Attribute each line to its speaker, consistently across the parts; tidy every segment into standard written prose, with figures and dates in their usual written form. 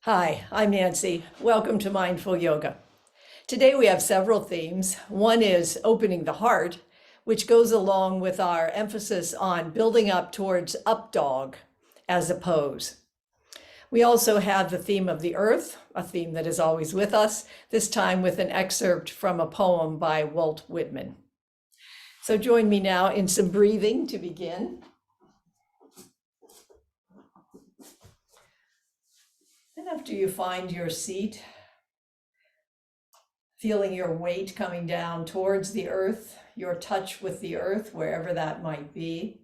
Speaker 1: Hi, I'm Nancy. Welcome to Mindful Yoga. Today we have several themes. One is opening the heart, which goes along with our emphasis on building up towards Updog as a pose. We also have the theme of the earth, a theme that is always with us, this time with an excerpt from a poem by Walt Whitman. So join me now in some breathing to begin. And after you find your seat, feeling your weight coming down towards the earth, your touch with the earth, wherever that might be.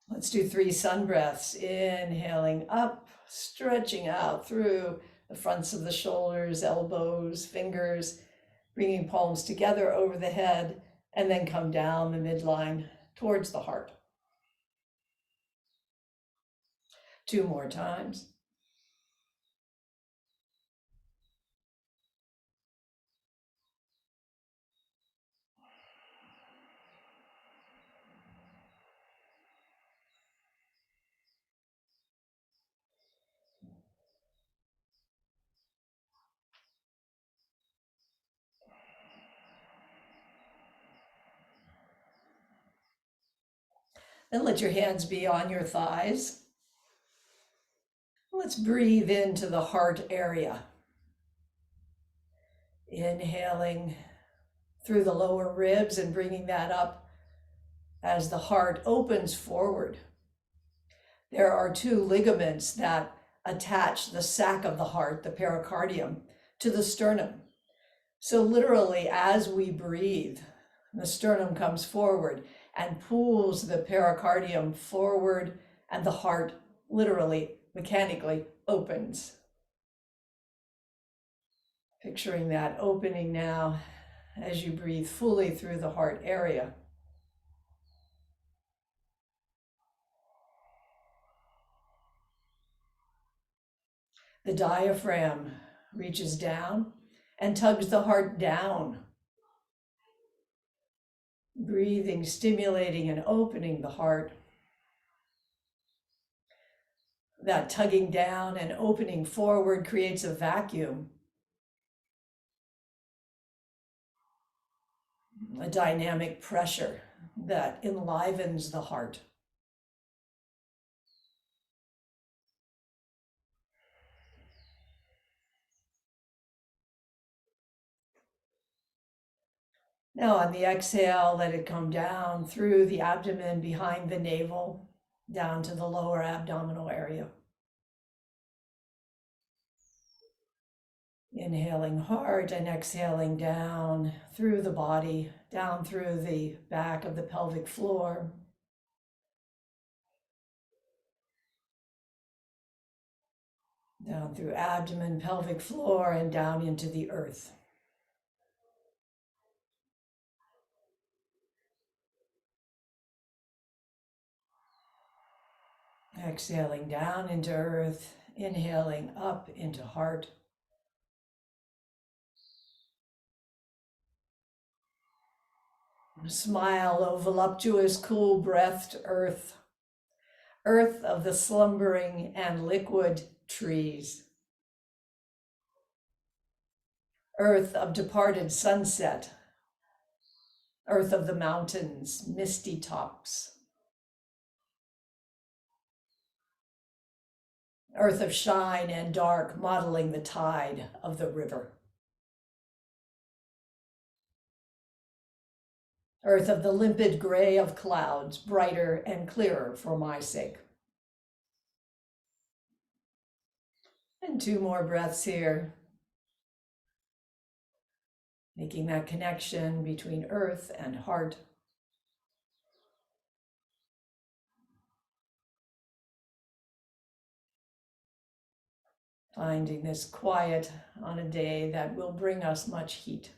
Speaker 1: Let's do 3 sun breaths. Inhaling up, stretching out through the fronts of the shoulders, elbows, fingers, bringing palms together over the head, and then come down the midline towards the heart. 2 more times. Then let your hands be on your thighs. Let's breathe into the heart area. Inhaling through the lower ribs and bringing that up as the heart opens forward. There are 2 ligaments that attach the sac of the heart, the pericardium, to the sternum. So literally, as we breathe, the sternum comes forward and pulls the pericardium forward, and the heart literally, mechanically opens. Picturing that opening now as you breathe fully through the heart area. The diaphragm reaches down and tugs the heart down. Breathing, stimulating, and opening the heart. That tugging down and opening forward creates a vacuum, a dynamic pressure that enlivens the heart. Now on the exhale, let it come down through the abdomen, behind the navel, down to the lower abdominal area. Inhaling heart and exhaling down through the body, down through the back of the pelvic floor. Down through abdomen, pelvic floor, and down into the earth. Exhaling down into earth, inhaling up into heart. Smile, O voluptuous, cool-breathed earth, earth of the slumbering and liquid trees, earth of departed sunset, earth of the mountains, misty tops, earth of shine and dark, modeling the tide of the river. Earth of the limpid gray of clouds, brighter and clearer for my sake. And 2 more breaths here. Making that connection between earth and heart. Finding this quiet on a day that will bring us much heat.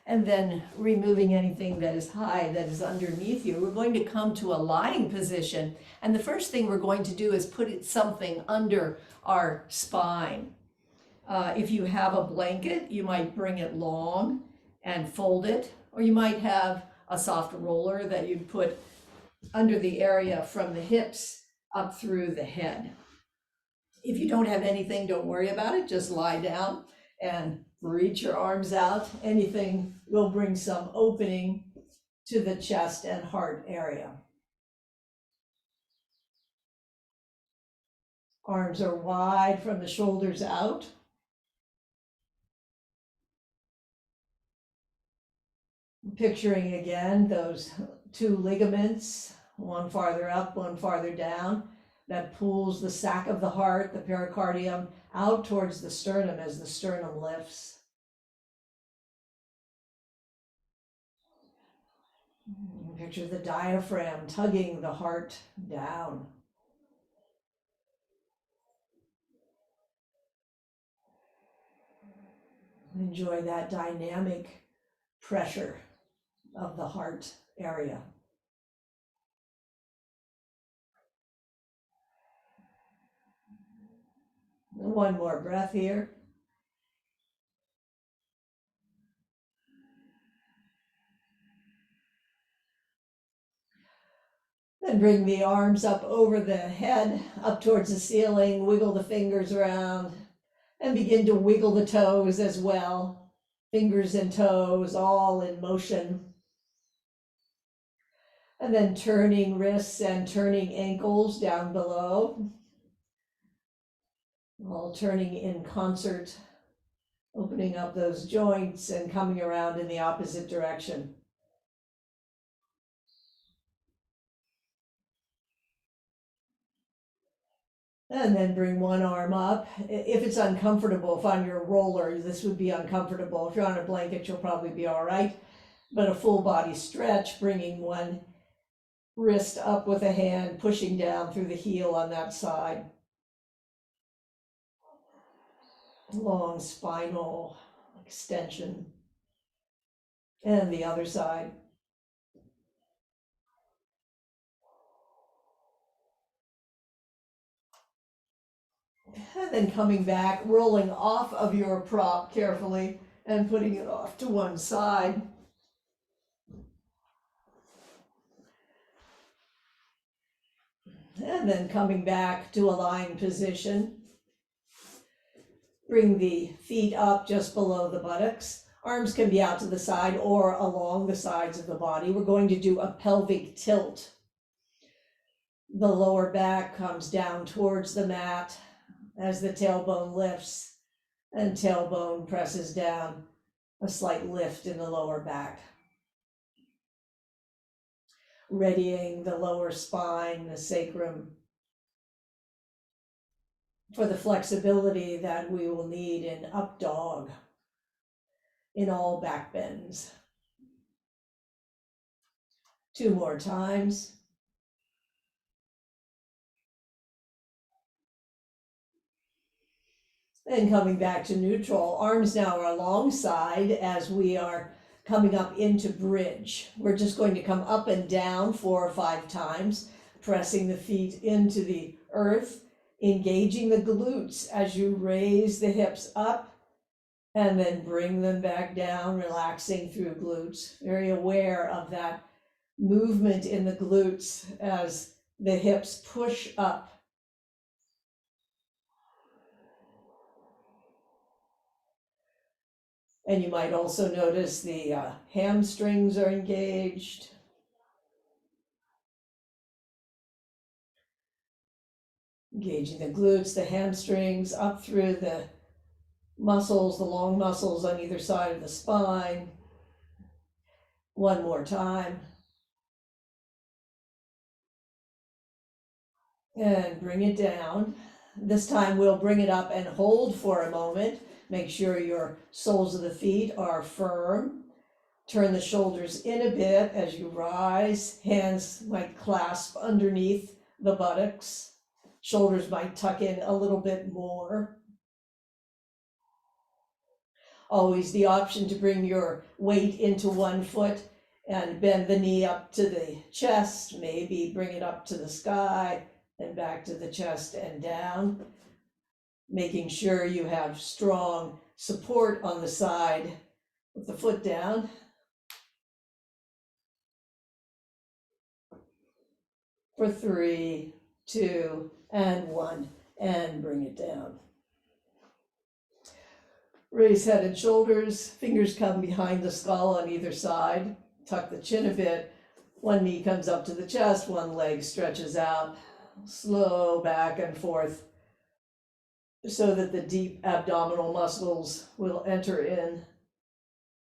Speaker 1: And then removing anything that is high, that is underneath you. We're going to come to a lying position. And the first thing we're going to do is put something under our spine. If you have a blanket, you might bring it long and fold it, or you might have a soft roller that you'd put under the area from the hips up through the head. If you don't have anything, don't worry about it. Just lie down and reach your arms out. Anything will bring some opening to the chest and heart area. Arms are wide from the shoulders out. Picturing again those two ligaments, one farther up, one farther down, that pulls the sac of the heart, the pericardium, out towards the sternum as the sternum lifts. Picture the diaphragm tugging the heart down. Enjoy that dynamic pressure of the heart area. One more breath here. Then bring the arms up over the head, up towards the ceiling, wiggle the fingers around, and begin to wiggle the toes as well. Fingers and toes all in motion. And then turning wrists and turning ankles down below. All turning in concert, opening up those joints and coming around in the opposite direction. And then bring one arm up. If it's uncomfortable, if on your roller, this would be uncomfortable. If you're on a blanket, you'll probably be all right. But a full body stretch, bringing one wrist up with a hand, pushing down through the heel on that side. Long spinal extension. And the other side. And then coming back, rolling off of your prop carefully and putting it off to one side. And then coming back to a lying position. Bring the feet up just below the buttocks. Arms can be out to the side or along the sides of the body. We're going to do a pelvic tilt. The lower back comes down towards the mat as the tailbone lifts and tailbone presses down. A slight lift in the lower back. Readying the lower spine, the sacrum, for the flexibility that we will need in Updog, in all back bends. 2 more times. And coming back to neutral, arms now are alongside as we are coming up into bridge. We're just going to come up and down 4 or 5 times, pressing the feet into the earth, engaging the glutes as you raise the hips up and then bring them back down, relaxing through glutes. Very aware of that movement in the glutes as the hips push up. And you might also notice the hamstrings are engaged. Engaging the glutes, the hamstrings, up through the muscles, the long muscles on either side of the spine. 1 more time. And bring it down. This time we'll bring it up and hold for a moment. Make sure your soles of the feet are firm. Turn the shoulders in a bit as you rise. Hands might clasp underneath the buttocks. Shoulders might tuck in a little bit more. Always the option to bring your weight into one foot and bend the knee up to the chest. Maybe bring it up to the sky and back to the chest and down. Making sure you have strong support on the side with the foot down. For 3, 2, and 1, and bring it down. Raise head and shoulders, fingers come behind the skull on either side, tuck the chin a bit, one knee comes up to the chest, one leg stretches out, slow back and forth so that the deep abdominal muscles will enter in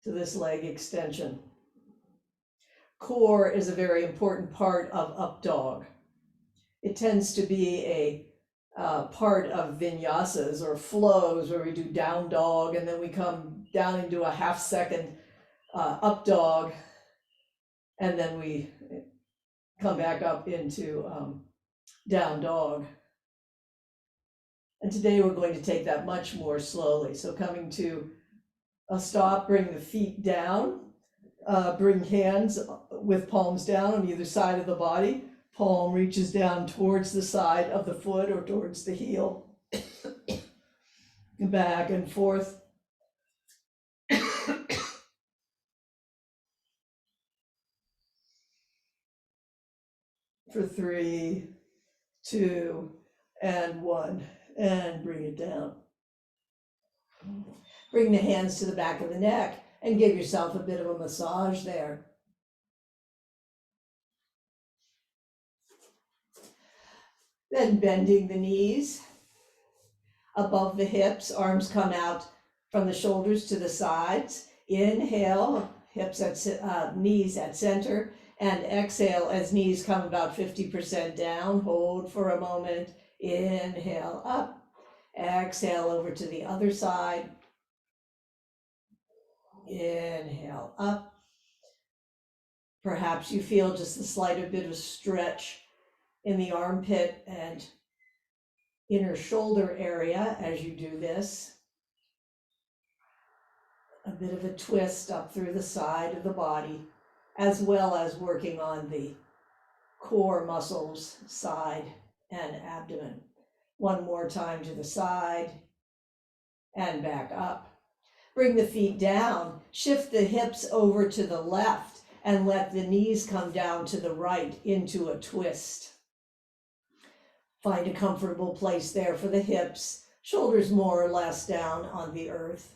Speaker 1: to this leg extension. Core is a very important part of Updog. It tends to be a part of vinyasas or flows where we do down dog and then we come down into a half second up dog and then we come back up into down dog. And today we're going to take that much more slowly. So coming to a stop, bring the feet down, bring hands with palms down on either side of the body. Palm reaches down towards the side of the foot or towards the heel. Back and forth. For 3, 2, and 1, and bring it down. Bring the hands to the back of the neck and give yourself a bit of a massage there. Then bending the knees above the hips, arms come out from the shoulders to the sides. Inhale, hips at knees at center, and exhale as knees come about 50% down. Hold for a moment. Inhale up. Exhale over to the other side. Inhale up. Perhaps you feel just a slight bit of stretch in the armpit and inner shoulder area as you do this. A bit of a twist up through the side of the body, as well as working on the core muscles, side and abdomen. One more time to the side and back up. Bring the feet down, shift the hips over to the left and let the knees come down to the right into a twist. Find a comfortable place there for the hips, shoulders more or less down on the earth.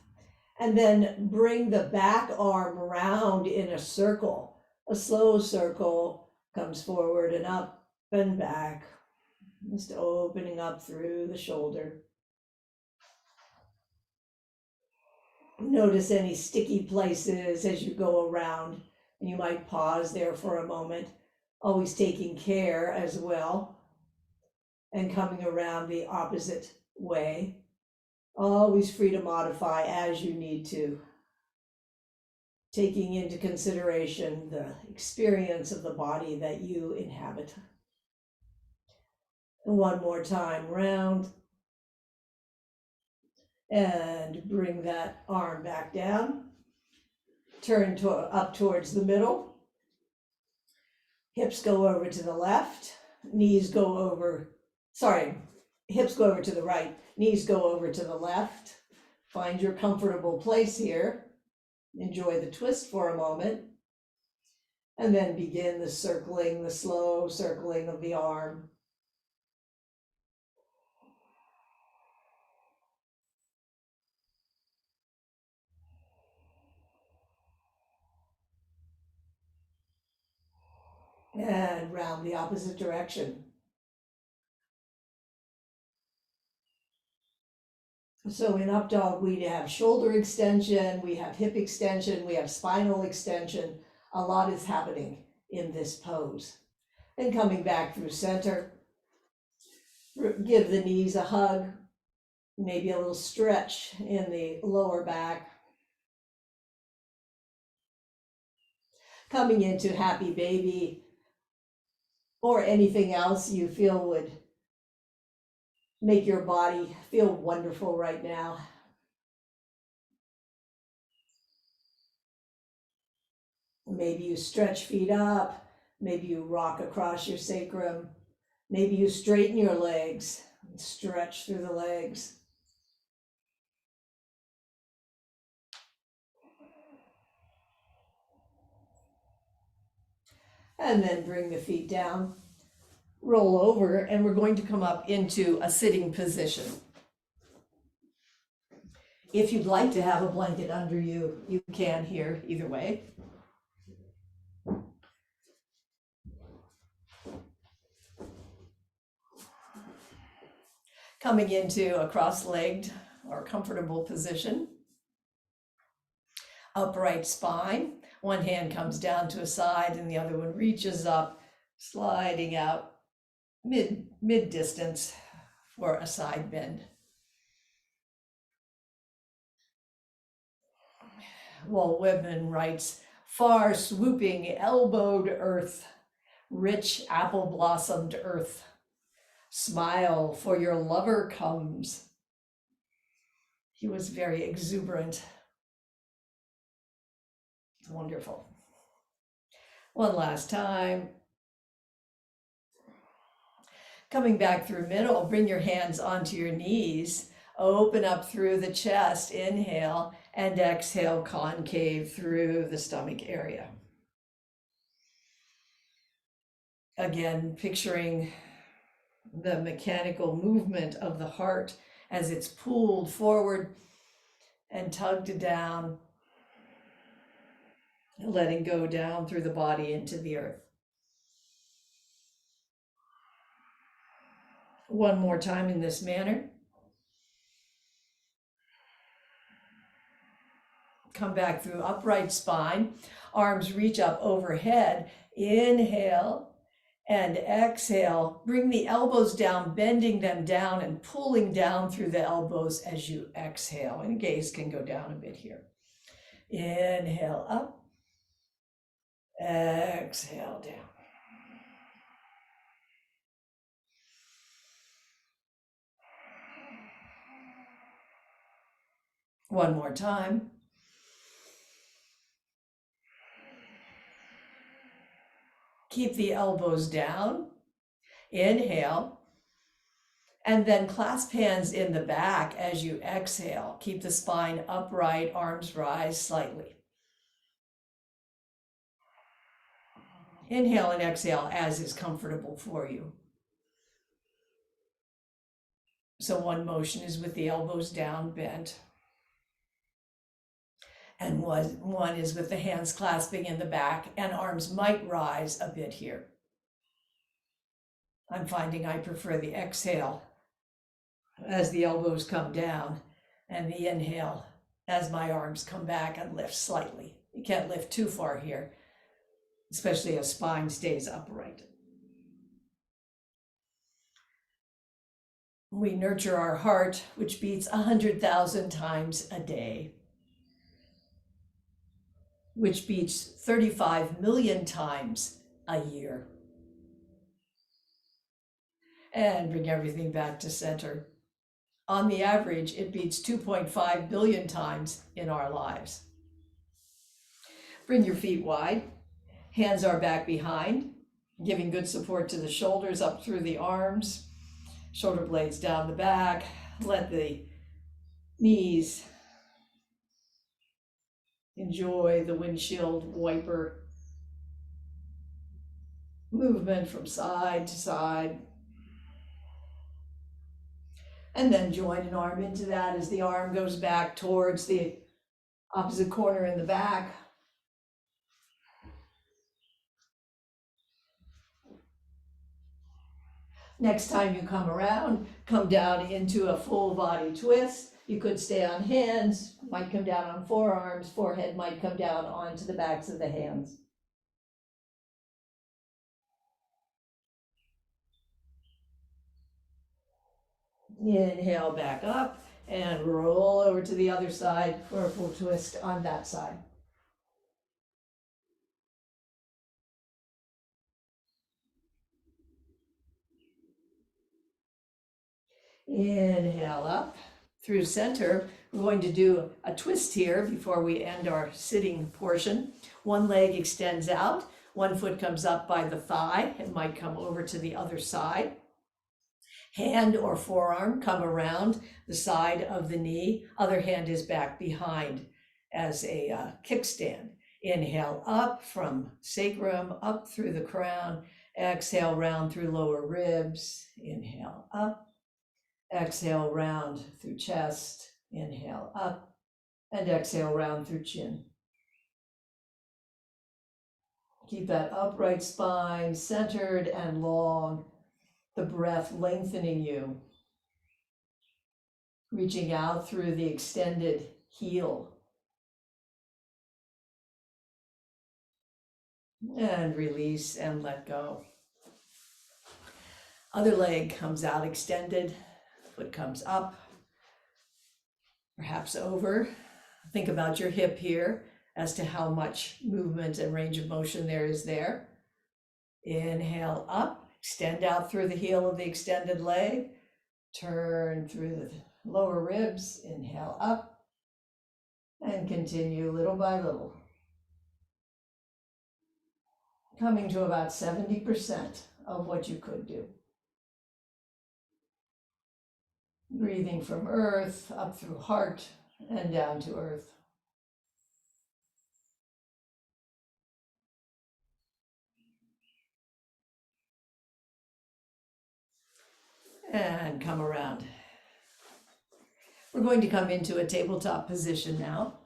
Speaker 1: And then bring the back arm round in a circle. A slow circle comes forward and up and back, just opening up through the shoulder. Notice any sticky places as you go around, and you might pause there for a moment, always taking care as well, and coming around the opposite way. Always free to modify as you need to, taking into consideration the experience of the body that you inhabit. And one more time, round. And bring that arm back down. Turn up towards the middle. Hips go over to the left. Hips go over to the right. Knees go over to the left. Find your comfortable place here. Enjoy the twist for a moment. And then begin the circling, the slow circling of the arm. And round the opposite direction. So in up dog, we have shoulder extension, we have hip extension, we have spinal extension. A lot is happening in this pose. And coming back through center, give the knees a hug, maybe a little stretch in the lower back. Coming into happy baby or anything else you feel would make your body feel wonderful right now. Maybe you stretch feet up, maybe you rock across your sacrum, maybe you straighten your legs and stretch through the legs. And then bring the feet down. roll over, and we're going to come up into a sitting position. If you'd like to have a blanket under you, you can here, either way. Coming into a cross-legged or comfortable position. Upright spine. One hand comes down to a side and the other one reaches up, sliding out mid distance for a side bend. Walt Whitman writes, far swooping elbowed earth, rich apple blossomed earth, smile for your lover comes. He was very exuberant. It's wonderful. One last time. Coming back through middle, bring your hands onto your knees, open up through the chest, inhale, and exhale, concave through the stomach area. Again, picturing the mechanical movement of the heart as it's pulled forward and tugged down, letting go down through the body into the earth. One more time in this manner. Come back through upright spine, arms reach up overhead, inhale and exhale. Bring the elbows down, bending them down and pulling down through the elbows as you exhale. And gaze can go down a bit here. Inhale up, exhale down. One more time. Keep the elbows down. Inhale. And then clasp hands in the back as you exhale. Keep the spine upright, arms rise slightly. Inhale and exhale as is comfortable for you. So one motion is with the elbows down, bent. And one is with the hands clasping in the back, and arms might rise a bit here. I'm finding I prefer the exhale as the elbows come down, and the inhale as my arms come back and lift slightly. You can't lift too far here, especially as spine stays upright. We nurture our heart, which beats 100,000 times a day, which beats 35 million times a year. And bring everything back to center. On the average, it beats 2.5 billion times in our lives. Bring your feet wide. Hands are back behind, giving good support to the shoulders up through the arms. Shoulder blades down the back. Let the knees enjoy the windshield wiper movement from side to side. And then join an arm into that as the arm goes back towards the opposite corner in the back. Next time you come around, come down into a full body twist. You could stay on hands, might come down on forearms, forehead might come down onto the backs of the hands. Inhale back up and roll over to the other side for a full twist on that side. Inhale up through center. We're going to do a twist here before we end our sitting portion. One leg extends out, one foot comes up by the thigh. It might come over to the other side. Hand or forearm come around the side of the knee. Other hand is back behind as a kickstand. Inhale up from sacrum, up through the crown, Exhale, round through lower ribs. Inhale, up. Exhale, round through chest. Inhale, up. And exhale, round through chin. Keep that upright spine centered and long. The breath lengthening you. Reaching out through the extended heel. And release and let go. Other leg comes out extended, foot comes up, perhaps over. Think about your hip here as to how much movement and range of motion there is there. Inhale up, extend out through the heel of the extended leg, turn through the lower ribs, inhale up, and continue little by little. Coming to about 70% of what you could do. Breathing from earth, up through heart, and down to earth. And come around. We're going to come into a tabletop position now.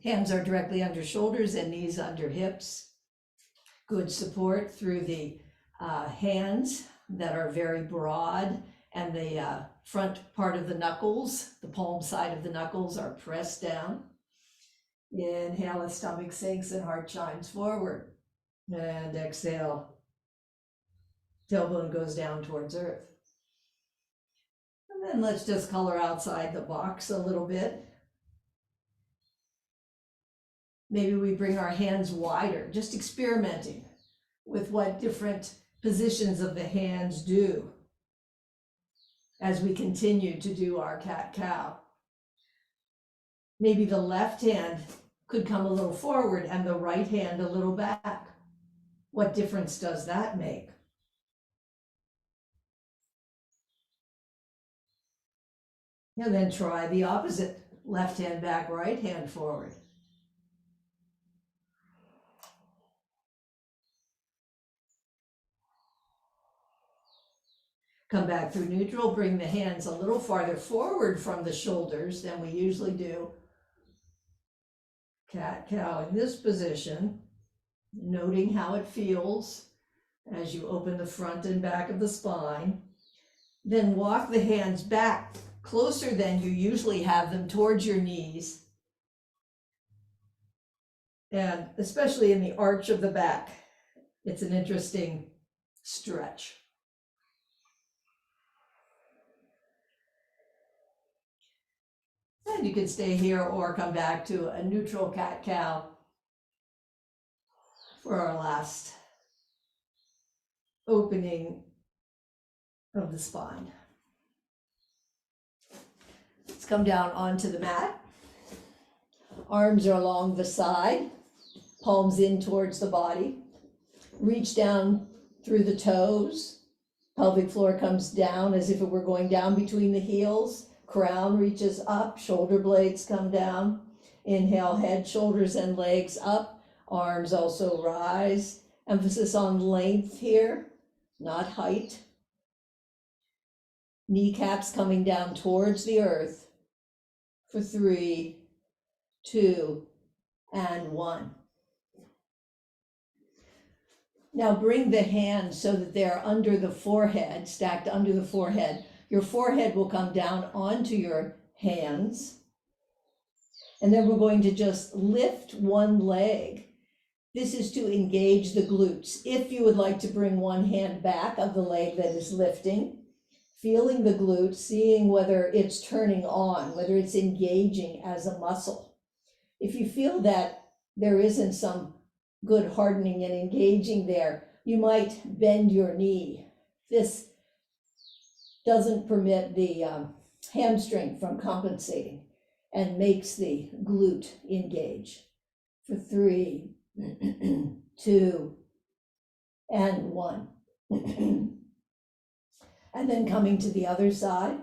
Speaker 1: Hands are directly under shoulders and knees under hips. Good support through the hands that are very broad, and the front part of the knuckles, the palm side of the knuckles, are pressed down. Inhale as stomach sinks and heart chimes forward. And exhale, tailbone goes down towards earth. And then let's just color outside the box a little bit. Maybe we bring our hands wider, just experimenting with what different positions of the hands do as we continue to do our cat-cow. Maybe the left hand could come a little forward and the right hand a little back. What difference does that make? And then try the opposite. Left hand back, right hand forward. Come back through neutral, bring the hands a little farther forward from the shoulders than we usually do. Cat-cow in this position, noting how it feels as you open the front and back of the spine. Then walk the hands back closer than you usually have them towards your knees. And especially in the arch of the back, it's an interesting stretch. And you can stay here or come back to a neutral cat-cow for our last opening of the spine. Let's come down onto the mat. Arms are along the side, palms in towards the body. Reach down through the toes. Pelvic floor comes down as if it were going down between the heels. Crown reaches up, shoulder blades come down. Inhale, head, shoulders, and legs up. Arms also rise. Emphasis on length here, not height. Kneecaps coming down towards the earth for 3, 2, and 1. Now bring the hands so that they're under the forehead, stacked under the forehead. Your forehead will come down onto your hands. And then we're going to just lift one leg. This is to engage the glutes. If you would like to bring one hand back of the leg that is lifting, feeling the glutes, seeing whether it's turning on, whether it's engaging as a muscle. If you feel that there isn't some good hardening and engaging there, you might bend your knee. This doesn't permit the hamstring from compensating and makes the glute engage. For 3, 2, and 1. And then coming to the other side.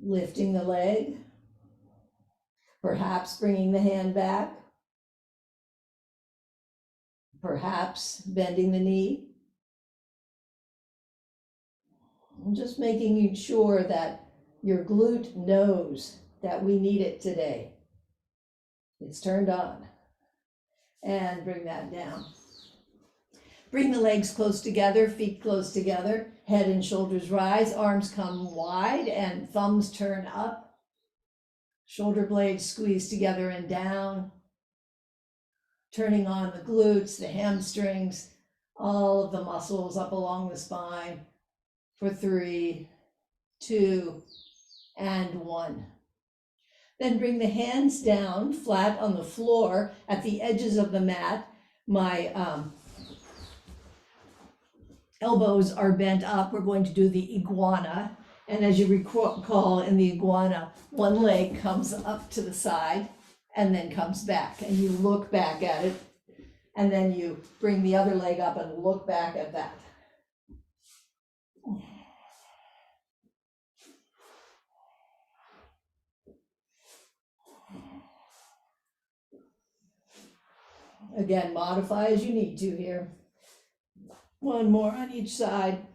Speaker 1: Lifting the leg, perhaps bringing the hand back, perhaps bending the knee. And just making sure that your glute knows that we need it today. It's turned on. And bring that down. Bring the legs close together, feet close together, head and shoulders rise, arms come wide and thumbs turn up. Shoulder blades squeeze together and down. Turning on the glutes, the hamstrings, all of the muscles up along the spine for 3, 2, and 1. Then bring the hands down flat on the floor at the edges of the mat. My elbows are bent up. We're going to do the iguana. And as you recall in the iguana, one leg comes up to the side and then comes back. And you look back at it. And then you bring the other leg up and look back at that. Again, modify as you need to here. One more on each side.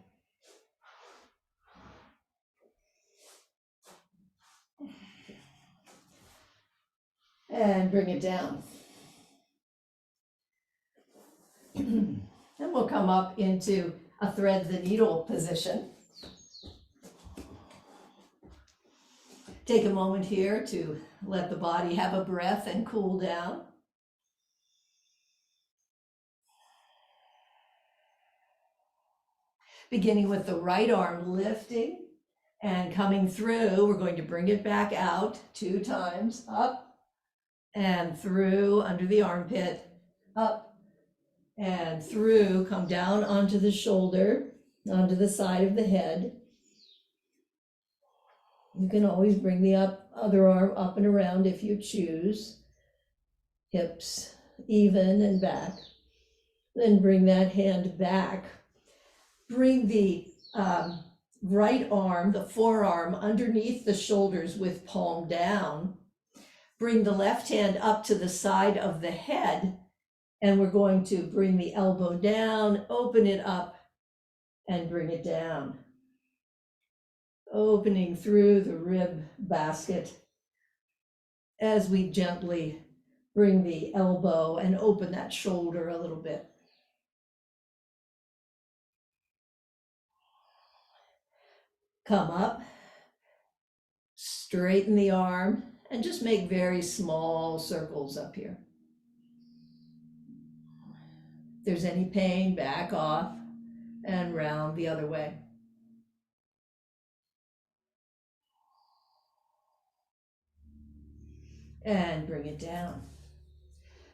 Speaker 1: And bring it down. And we'll come up into a thread the needle position. Take a moment here to let the body have a breath and cool down. Beginning with the right arm lifting and coming through, we're going to bring it back out 2 times, up and through under the armpit, up and through, come down onto the shoulder, onto the side of the head. You can always bring the other arm up and around if you choose. Hips even and back. Then bring that hand back. Bring the right arm, the forearm, underneath the shoulders with palm down. Bring the left hand up to the side of the head, and we're going to bring the elbow down, open it up, and bring it down. Opening through the rib basket as we gently bring the elbow and open that shoulder a little bit. Come up, straighten the arm, and just make very small circles up here. If there's any pain, back off and round the other way. And bring it down.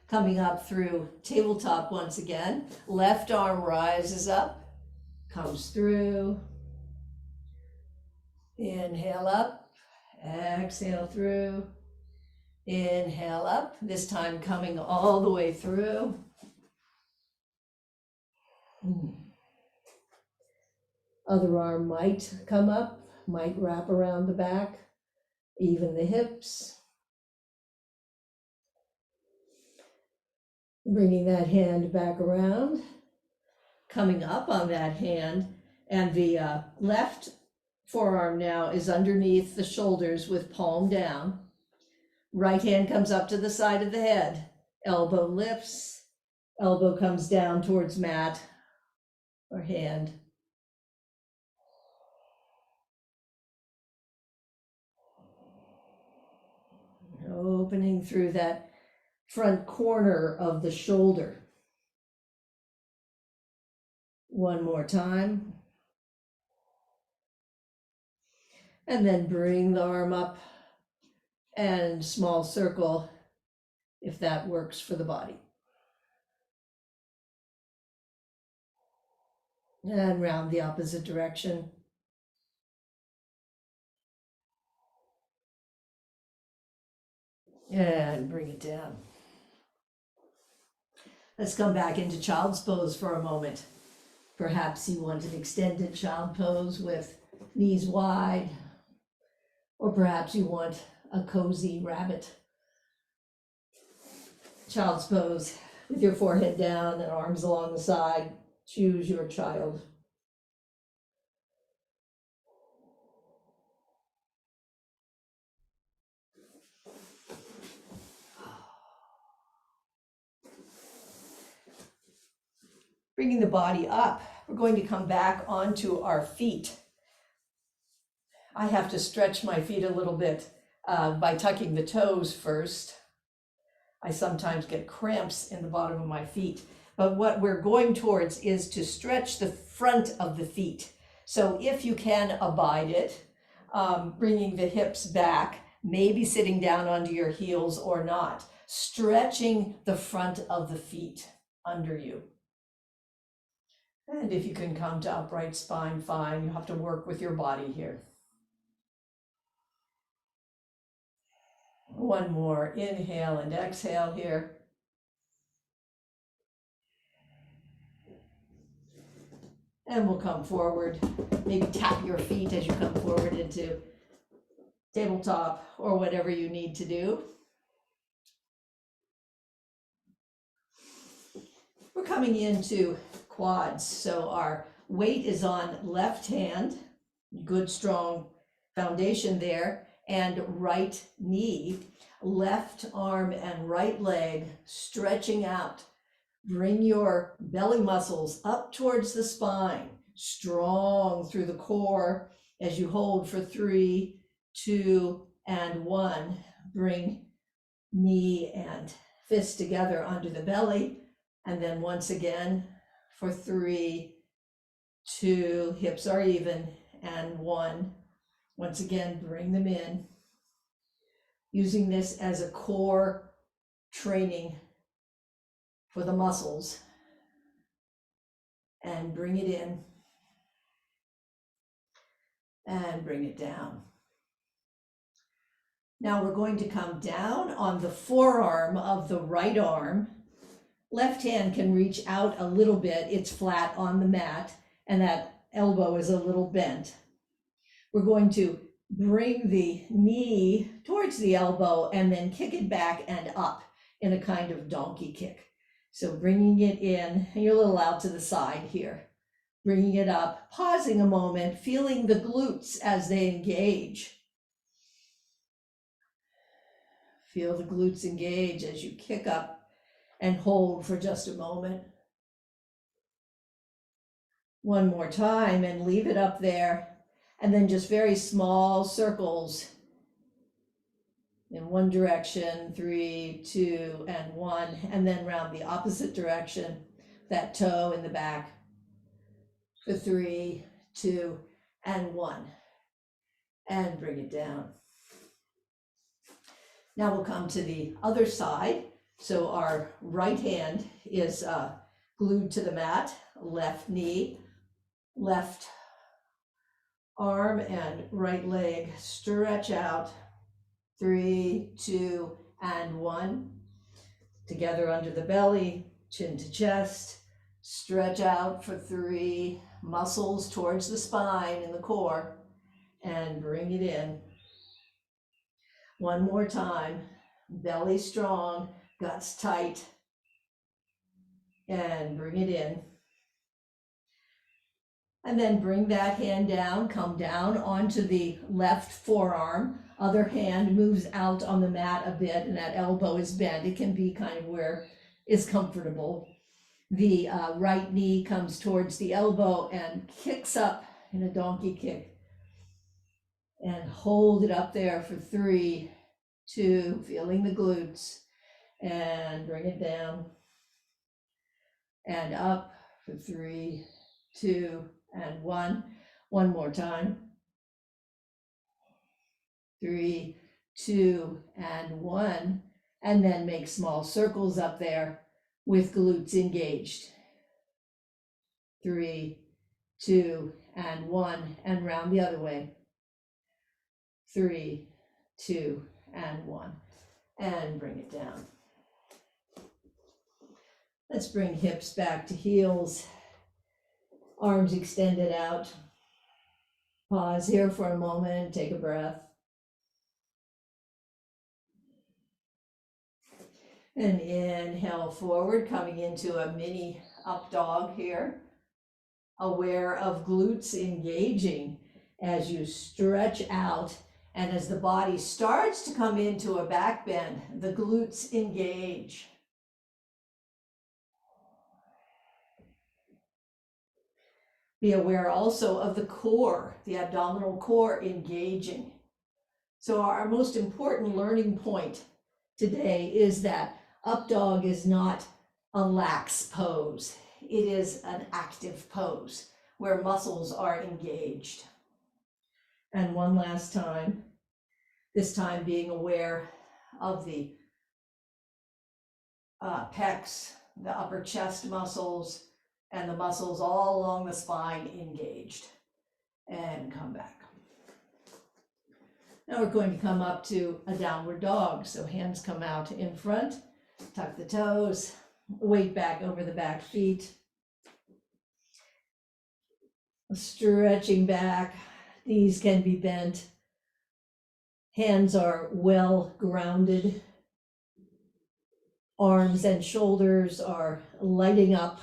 Speaker 1: Coming up through tabletop once again. Left arm rises up, comes through. Inhale up, exhale through. Inhale up, this time coming all the way through. Other arm might come up, might wrap around the back, even the hips. Bringing that hand back around, coming up on that hand, and the left forearm now is underneath the shoulders with palm down. Right hand comes up to the side of the head. Elbow lifts, elbow comes down towards mat or hand. Opening through that front corner of the shoulder. One more time. And then bring the arm up and small circle if that works for the body. And round the opposite direction. And bring it down. Let's come back into child's pose for a moment. Perhaps you want an extended child pose with knees wide, Or perhaps you want a cozy rabbit. Child's pose with your forehead down and arms along the side. Choose your child. Bringing the body up, we're going to come back onto our feet. I have to stretch my feet a little bit by tucking the toes first. I sometimes get cramps in the bottom of my feet, but what we're going towards is to stretch the front of the feet. So if you can abide it, bringing the hips back, maybe sitting down onto your heels or not, stretching the front of the feet under you. And if you can come to upright spine, fine. You have to work with your body here. One more, inhale and exhale here. And we'll come forward. Maybe tap your feet as you come forward into tabletop or whatever you need to do. We're coming into quads. So our weight is on left hand, good strong foundation there, and right knee, left arm and right leg stretching out. Bring your belly muscles up towards the spine, strong through the core as you hold for 3, 2, and 1. Bring knee and fist together under the belly. And then once again for 3, 2, hips are even, and 1. Once again, bring them in. Using this as a core training for the muscles. And bring it in. And bring it down. Now we're going to come down on the forearm of the right arm. Left hand can reach out a little bit. It's flat on the mat, and that elbow is a little bent. We're going to bring the knee towards the elbow and then kick it back and up in a kind of donkey kick. So bringing it in, and you're a little out to the side here. Bringing it up, pausing a moment, feeling the glutes as they engage. Feel the glutes engage as you kick up and hold for just a moment. One more time and leave it up there. And then just very small circles in one direction, 3, 2, and 1, and then round the opposite direction, that toe in the back for 3, 2, and 1, and bring it down. Now we'll come to the other side. So our right hand is glued to the mat, left knee, left arm and right leg stretch out, 3, 2, and 1. Together under the belly, chin to chest, stretch out for 3, muscles towards the spine and the core, and bring it in. One more time, belly strong, guts tight, and bring it in. And then bring that hand down, come down onto the left forearm. Other hand moves out on the mat a bit, and that elbow is bent. It can be kind of where is comfortable. The right knee comes towards the elbow and kicks up in a donkey kick. And hold it up there for 3, 2, feeling the glutes, and bring it down. And up for 3, 2, and 1. One more time. 3, 2, and 1. And then make small circles up there with glutes engaged. 3, 2, and 1. And round the other way. 3, 2, and 1. And bring it down. Let's bring hips back to heels. Arms extended out. Pause here for a moment, take a breath. And inhale forward, coming into a mini up dog here. Aware of glutes engaging as you stretch out, and as the body starts to come into a back bend, the glutes engage. Be aware also of the core, the abdominal core engaging. So our most important learning point today is that up dog is not a lax pose. It is an active pose where muscles are engaged. And one last time, this time being aware of the pecs, the upper chest muscles, and the muscles all along the spine engaged. And come back. Now we're going to come up to a downward dog. So hands come out in front, tuck the toes, weight back over the back feet. Stretching back, knees can be bent. Hands are well grounded. Arms and shoulders are lighting up.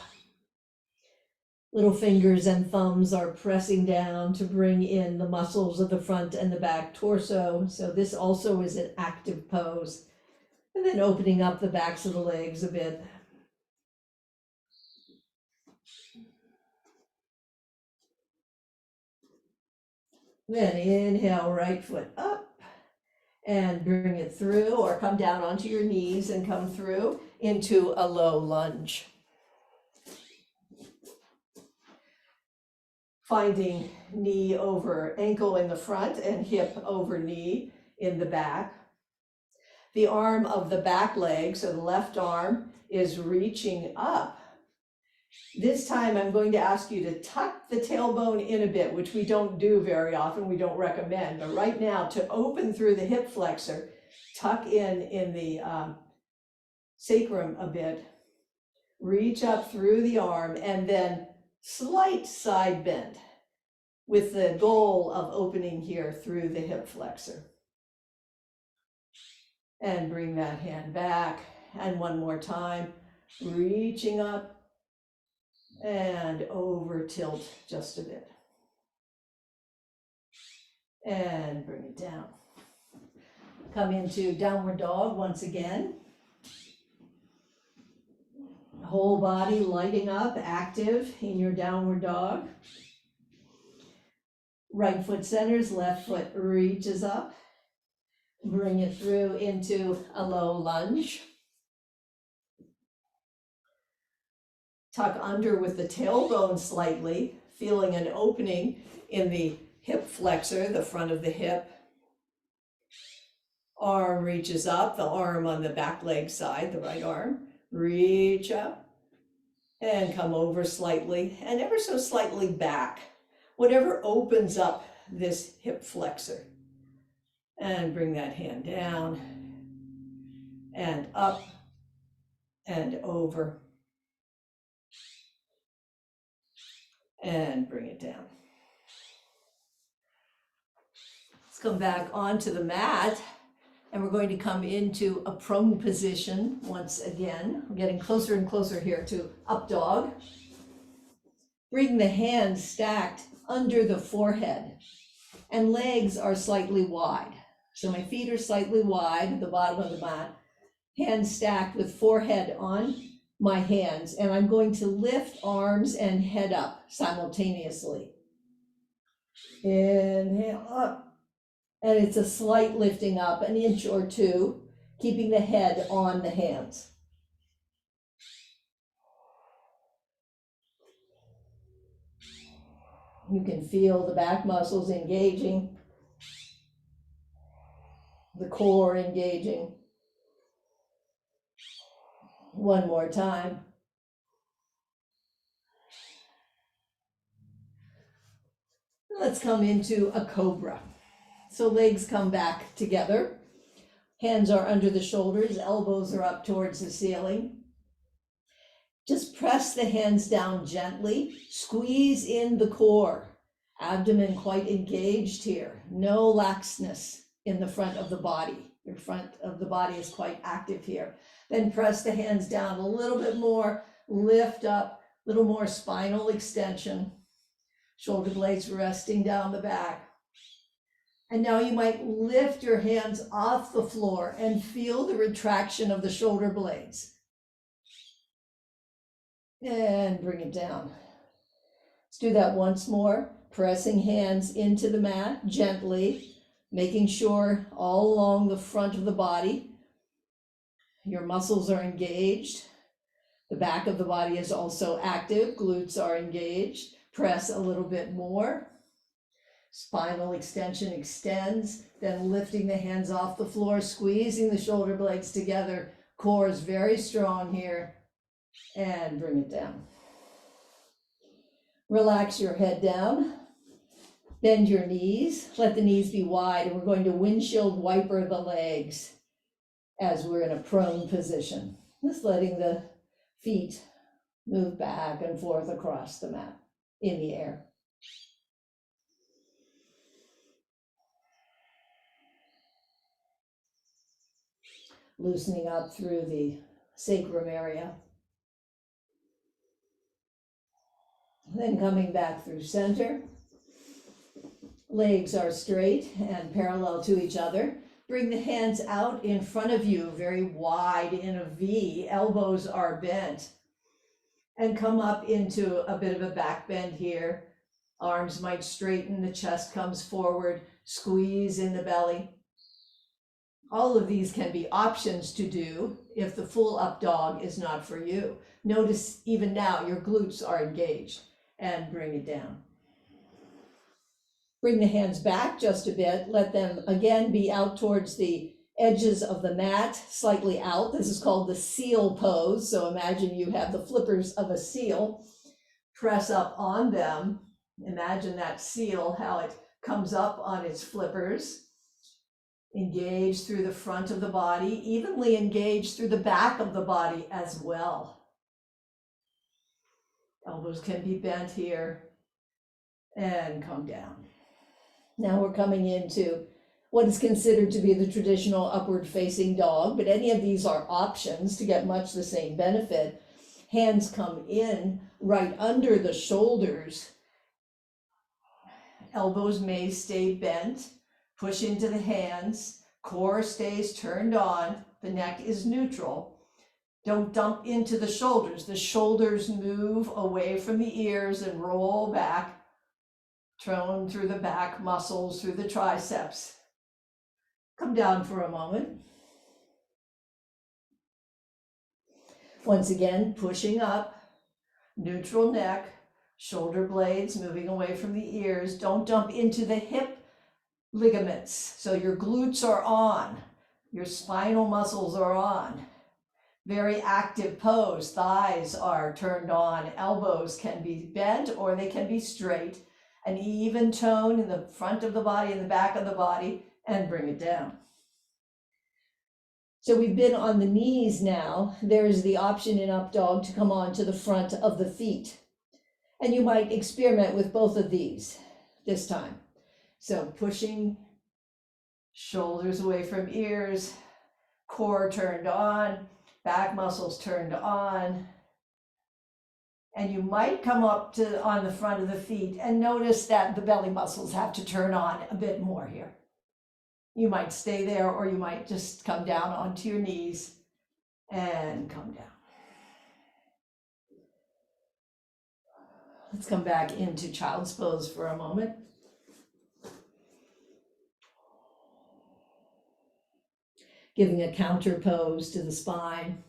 Speaker 1: Little fingers and thumbs are pressing down to bring in the muscles of the front and the back torso. So this also is an active pose. And then opening up the backs of the legs a bit. Then inhale, right foot up and bring it through, or come down onto your knees and come through into a low lunge. Finding knee over ankle in the front and hip over knee in the back. The arm of the back leg, so the left arm, is reaching up. This time I'm going to ask you to tuck the tailbone in a bit, which we don't do very often, we don't recommend. But right now, to open through the hip flexor, tuck in the sacrum a bit, reach up through the arm, and then slight side bend with the goal of opening here through the hip flexor. And bring that hand back. And one more time, reaching up and over tilt just a bit. And bring it down. Come into downward dog once again. Whole body lighting up, active in your downward dog. Right foot centers, left foot reaches up. Bring it through into a low lunge. Tuck under with the tailbone slightly, feeling an opening in the hip flexor, the front of the hip. Arm reaches up, the arm on the back leg side, the right arm. Reach up and come over slightly and ever so slightly back. Whatever opens up this hip flexor. And bring that hand down and up and over. And bring it down. Let's come back onto the mat, and we're going to come into a prone position once again. We're getting closer and closer here to up dog. Bring the hands stacked under the forehead, and legs are slightly wide. So my feet are slightly wide at the bottom of the mat, hands stacked with forehead on my hands, and I'm going to lift arms and head up simultaneously. Inhale up, and it's a slight lifting up, an inch or two, keeping the head on the hands. You can feel the back muscles engaging, the core engaging. One more time. Let's come into a cobra. So legs come back together. Hands are under the shoulders, elbows are up towards the ceiling. Just press the hands down gently, squeeze in the core. Abdomen quite engaged here. No laxness in the front of the body. Your front of the body is quite active here. Then press the hands down a little bit more, lift up, a little more spinal extension. Shoulder blades resting down the back. And now you might lift your hands off the floor and feel the retraction of the shoulder blades. And bring it down. Let's do that once more, pressing hands into the mat gently, making sure all along the front of the body, your muscles are engaged. The back of the body is also active, glutes are engaged. Press a little bit more. Spinal extension extends, then lifting the hands off the floor, squeezing the shoulder blades together. Core is very strong here. And bring it down. Relax your head down. Bend your knees. Let the knees be wide. And we're going to windshield wiper the legs as we're in a prone position. Just letting the feet move back and forth across the mat in the air. Loosening up through the sacrum area. Then coming back through center. Legs are straight and parallel to each other. Bring the hands out in front of you, very wide in a V. Elbows are bent. And come up into a bit of a back bend here. Arms might straighten, the chest comes forward, squeeze in the belly. All of these can be options to do if the full up dog is not for you. Notice even now your glutes are engaged, and bring it down. Bring the hands back just a bit. Let them again be out towards the edges of the mat, slightly out. This is called the seal pose. So imagine you have the flippers of a seal. Press up on them. Imagine that seal, how it comes up on its flippers. Engage through the front of the body, evenly engage through the back of the body as well. Elbows can be bent here and come down. Now we're coming into what is considered to be the traditional upward facing dog, but any of these are options to get much the same benefit. Hands come in right under the shoulders. Elbows may stay bent. Push into the hands, core stays turned on, the neck is neutral. Don't dump into the shoulders. The shoulders move away from the ears and roll back, thrown through the back muscles, through the triceps. Come down for a moment. Once again, pushing up, neutral neck, shoulder blades moving away from the ears. Don't dump into the hip ligaments. So your glutes are on, your spinal muscles are on. Very active pose. Thighs are turned on. Elbows can be bent or they can be straight. An even tone in the front of the body and the back of the body, and bring it down. So we've been on the knees now. There is the option in Up Dog to come on to the front of the feet. And you might experiment with both of these this time. So pushing shoulders away from ears, core turned on, back muscles turned on. And you might come up to on the front of the feet and notice that the belly muscles have to turn on a bit more here. You might stay there or you might just come down onto your knees and come down. Let's come back into child's pose for a moment. Giving a counter pose to the spine.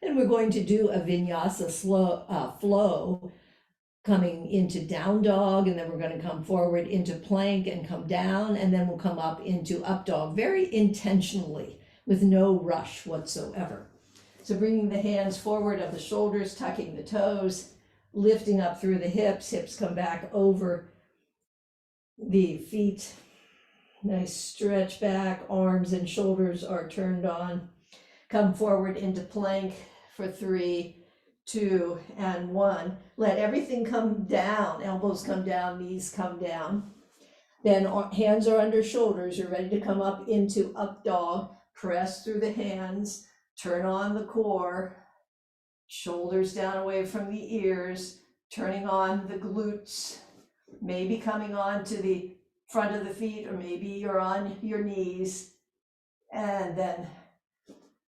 Speaker 1: Then we're going to do a vinyasa flow, coming into down dog, and then we're going to come forward into plank and come down, and then we'll come up into up dog very intentionally with no rush whatsoever. So bringing the hands forward of the shoulders, tucking the toes, lifting up through the hips. Hips come back over the feet. Nice stretch back, arms and shoulders are turned on. Come forward into plank for 3, 2, and 1. Let everything come down, elbows come down, knees come down. Then hands are under shoulders. You're ready to come up into up dog. Press through the hands, turn on the core, shoulders down away from the ears, turning on the glutes, maybe coming on to the front of the feet, or maybe you're on your knees, and then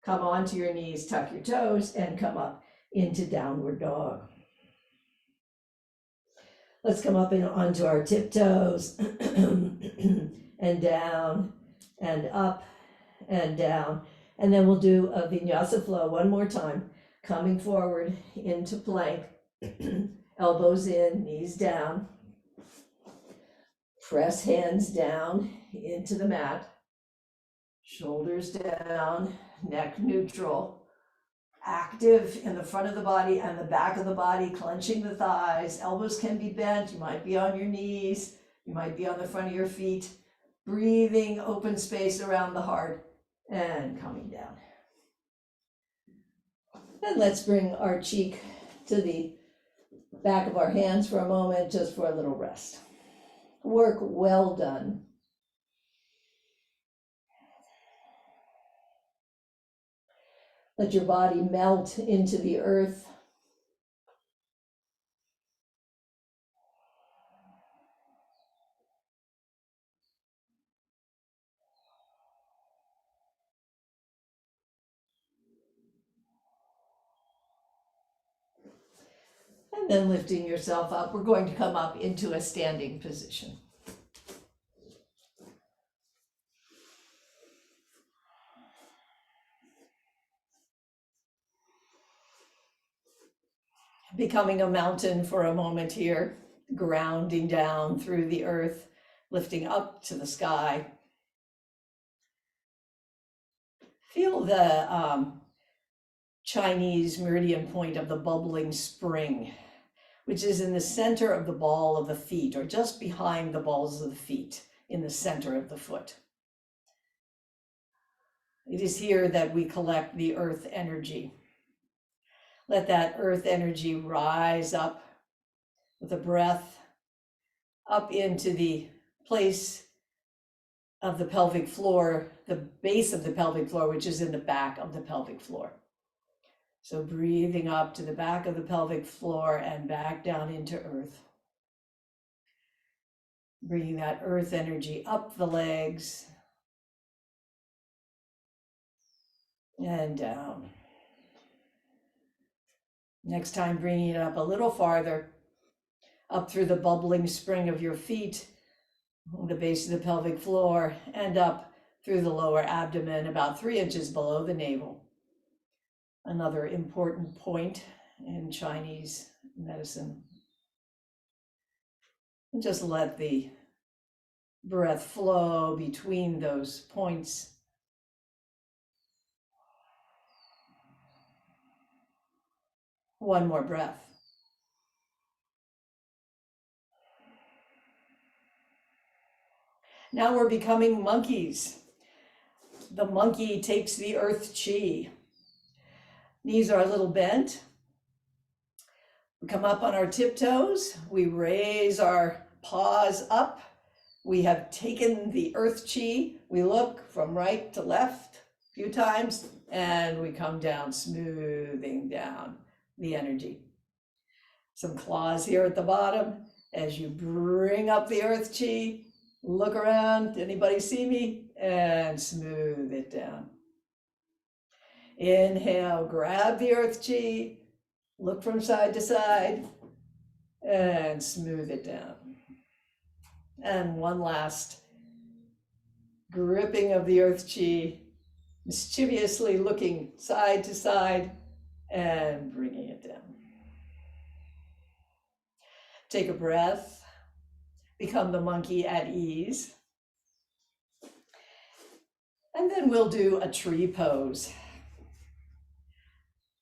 Speaker 1: come onto your knees, tuck your toes, and come up into downward dog. Let's come up onto our tiptoes and down and up and down. And then we'll do a vinyasa flow one more time, coming forward into plank, elbows in, knees down. Press hands down into the mat, shoulders down, neck neutral. Active in the front of the body and the back of the body, clenching the thighs. Elbows can be bent. You might be on your knees. You might be on the front of your feet. Breathing open space around the heart and coming down. And let's bring our cheek to the back of our hands for a moment, just for a little rest. Work well done. Let your body melt into the earth. And then lifting yourself up, we're going to come up into a standing position. Becoming a mountain for a moment here, grounding down through the earth, lifting up to the sky. Feel the Chinese meridian point of the bubbling spring, which is in the center of the ball of the feet, or just behind the balls of the feet, in the center of the foot. It is here that we collect the earth energy. Let that earth energy rise up with a breath up into the place of the pelvic floor, the base of the pelvic floor, which is in the back of the pelvic floor. So breathing up to the back of the pelvic floor and back down into earth. Bringing that earth energy up the legs and down. Next time, bringing it up a little farther, up through the bubbling spring of your feet, the base of the pelvic floor, and up through the lower abdomen, about 3 inches below the navel. Another important point in Chinese medicine. And just let the breath flow between those points. One more breath. Now we're becoming monkeys. The monkey takes the earth chi. Knees are a little bent. We come up on our tiptoes. We raise our paws up. We have taken the earth chi. We look from right to left a few times, and we come down, smoothing down the energy. Some claws here at the bottom. As you bring up the earth chi, look around, anybody see me? And smooth it down. Inhale, grab the earth chi, look from side to side, and smooth it down. And one last gripping of the earth chi, mischievously looking side to side and bringing it down. Take a breath, become the monkey at ease. And then we'll do a tree pose.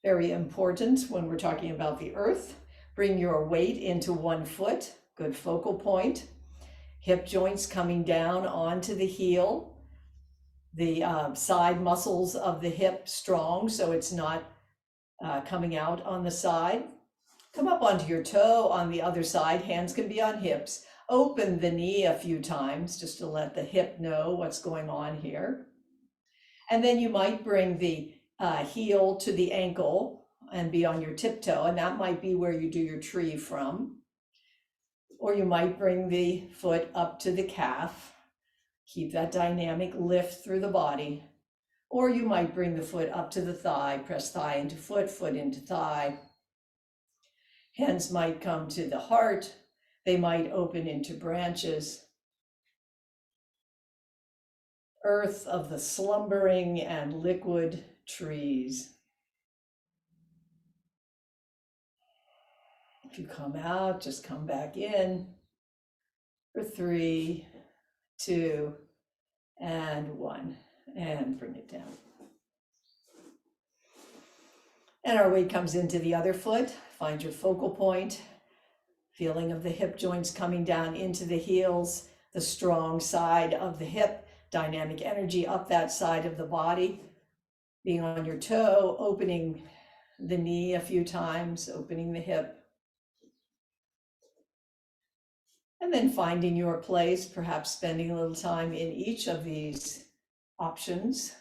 Speaker 1: Very important when we're talking about the earth. Bring your weight into one foot, good focal point. Hip joints coming down onto the heel. The side muscles of the hip strong, so it's not coming out on the side. Come up onto your toe on the other side. Hands can be on hips. Open the knee a few times just to let the hip know what's going on here. And then you might bring the heel to the ankle and be on your tiptoe, and that might be where you do your tree from. Or you might bring the foot up to the calf. Keep that dynamic lift through the body. Or you might bring the foot up to the thigh, press thigh into foot, foot into thigh. Hands might come to the heart. They might open into branches. Earth of the slumbering and liquid trees. If you come out, just come back in for 3, 2, and 1, and bring it down. And our weight comes into the other foot. Find your focal point. Feeling of the hip joints coming down into the heels, the strong side of the hip, dynamic energy up that side of the body. Being on your toe, opening the knee a few times, opening the hip. And then finding your place, perhaps spending a little time in each of these options.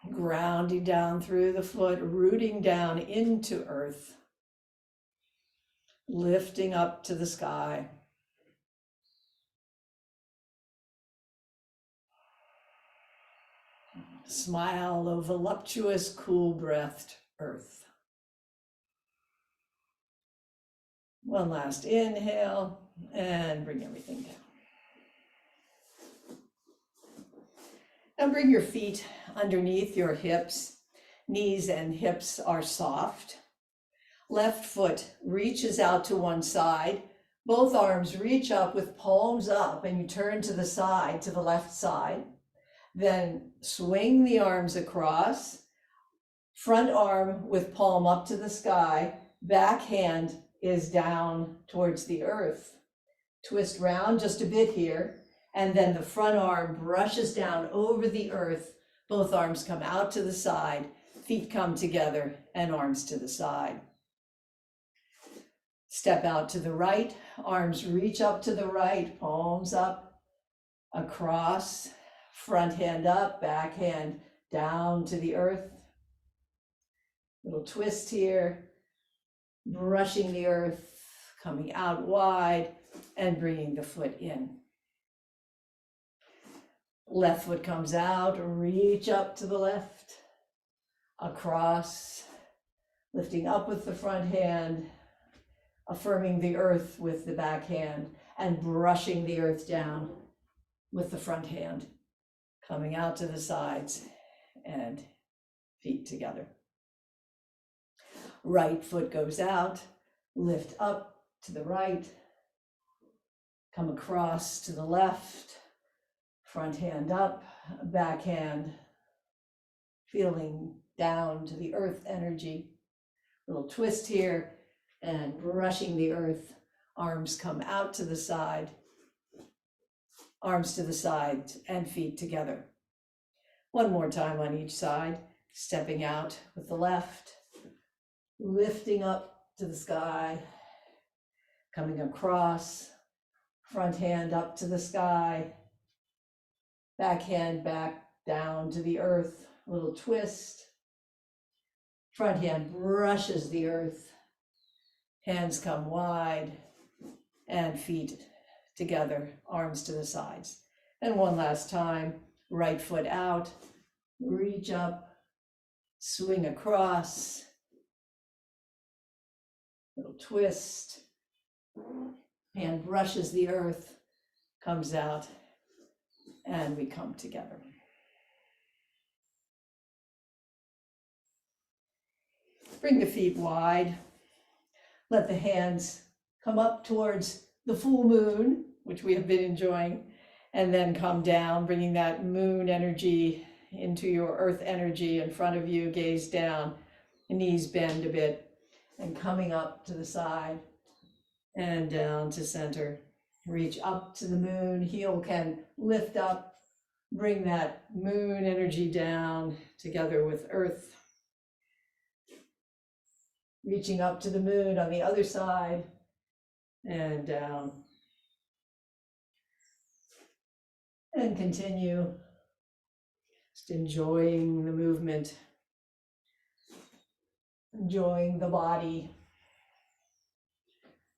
Speaker 1: Grounding down through the foot, rooting down into earth, lifting up to the sky. Smile, O voluptuous, cool-breathed earth. One last inhale, and bring everything down. Now bring your feet underneath your hips. Knees and hips are soft. Left foot reaches out to one side. Both arms reach up with palms up, and you turn to the side, to the left side. Then swing the arms across. Front arm with palm up to the sky. Back hand is down towards the earth. Twist round just a bit here. And then the front arm brushes down over the earth. Both arms come out to the side, feet come together, and arms to the side. Step out to the right, arms reach up to the right, palms up, across, front hand up, back hand down to the earth. Little twist here, brushing the earth, coming out wide, and bringing the foot in. Left foot comes out, reach up to the left, across, lifting up with the front hand, affirming the earth with the back hand, and brushing the earth down with the front hand, coming out to the sides and feet together. Right foot goes out, lift up to the right, come across to the left, front hand up, back hand, feeling down to the earth energy. Little twist here and brushing the earth. Arms come out to the side, arms to the side and feet together. One more time on each side, stepping out with the left, lifting up to the sky, coming across, front hand up to the sky, back hand back down to the earth, a little twist. Front hand brushes the earth, hands come wide, and feet together, arms to the sides. And one last time, right foot out, reach up, swing across, little twist, hand brushes the earth, comes out, and we come together. Bring the feet wide. Let the hands come up towards the full moon, which we have been enjoying, and then come down, bringing that moon energy into your earth energy in front of you, gaze down, knees bend a bit, and coming up to the side and down to center Reach up to the moon. Heel can lift up. Bring that moon energy down together with earth. Reaching up to the moon on the other side and down. And continue. Just enjoying the movement. Enjoying the body.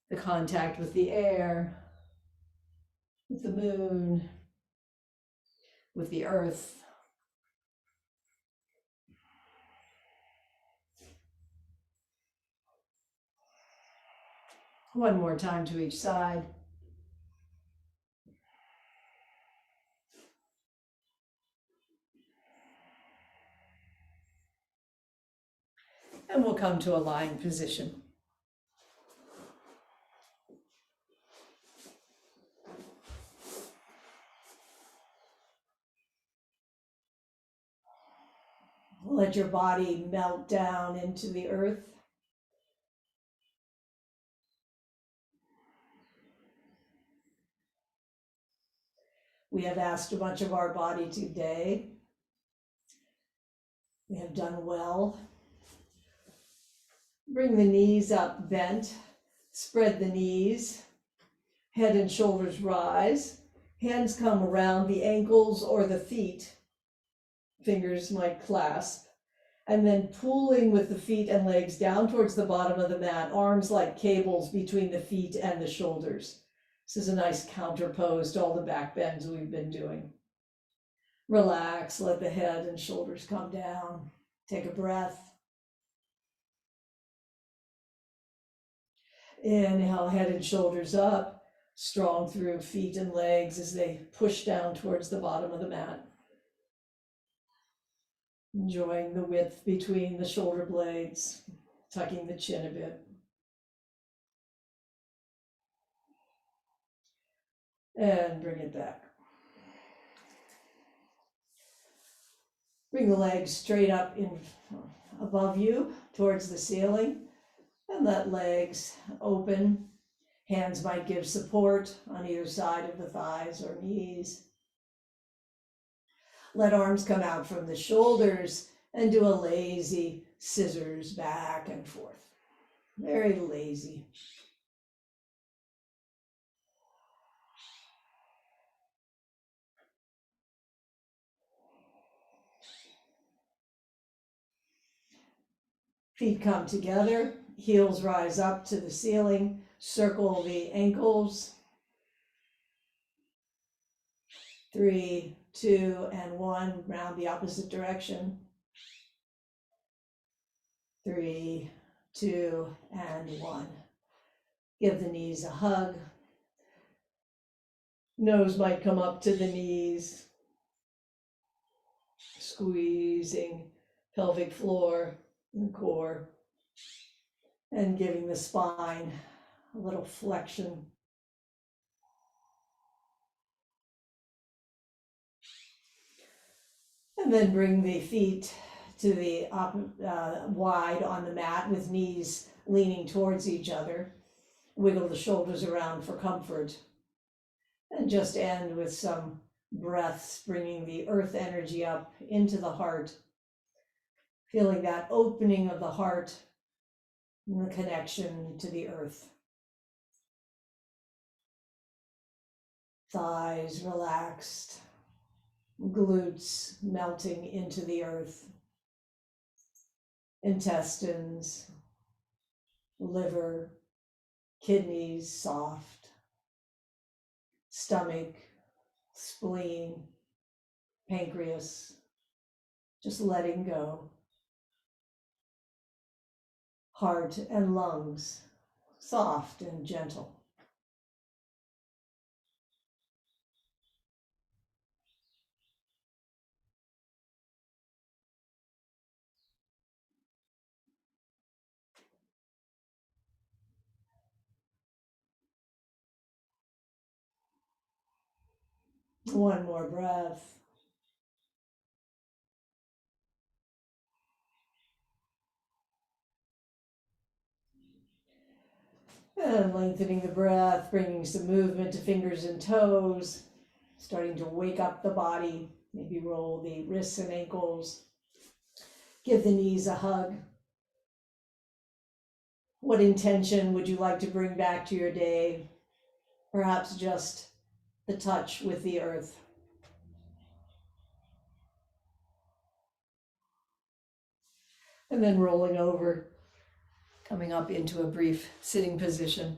Speaker 1: The contact with the air. With the moon. With the earth. One more time to each side. And we'll come to a lying position. Let your body melt down into the earth. We have asked much of our body today. We have done well. Bring the knees up bent. Spread the knees. Head and shoulders rise. Hands come around the ankles or the feet. Fingers might clasp. And then pulling with the feet and legs down towards the bottom of the mat. Arms like cables between the feet and the shoulders. This is a nice counter pose to all the back bends we've been doing. Relax, let the head and shoulders come down. Take a breath. Inhale, head and shoulders up, strong through feet and legs as they push down towards the bottom of the mat. Enjoying the width between the shoulder blades, tucking the chin a bit. And bring it back. Bring the legs straight up in above you towards the ceiling and let legs open. Hands might give support on either side of the thighs or knees. Let arms come out from the shoulders and do a lazy scissors back and forth. Very lazy. Feet come together, heels rise up to the ceiling, circle the ankles. 3, 2, and 1, round the opposite direction. 3, 2, and 1. Give the knees a hug. Nose might come up to the knees, squeezing pelvic floor and core, and giving the spine a little flexion. And then bring the feet to the wide on the mat with knees leaning towards each other. Wiggle the shoulders around for comfort. And just end with some breaths, bringing the earth energy up into the heart. Feeling that opening of the heart and the connection to the earth. Thighs relaxed. Glutes melting into the earth. Intestines, liver, kidneys soft. Stomach, spleen, pancreas, just letting go. Heart and lungs, soft and gentle. One more breath. And lengthening the breath, bringing some movement to fingers and toes, starting to wake up the body. Maybe roll the wrists and ankles. Give the knees a hug. What intention would you like to bring back to your day? Perhaps just the touch with the earth. And then rolling over, coming up into a brief sitting position.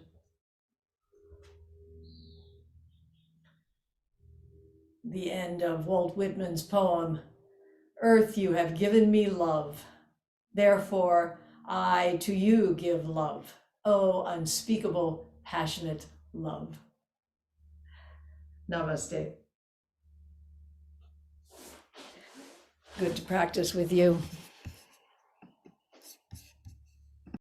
Speaker 1: The end of Walt Whitman's poem, "Earth, you have given me love. Therefore, I to you give love. Oh, unspeakable, passionate love." Namaste. Good to practice with you.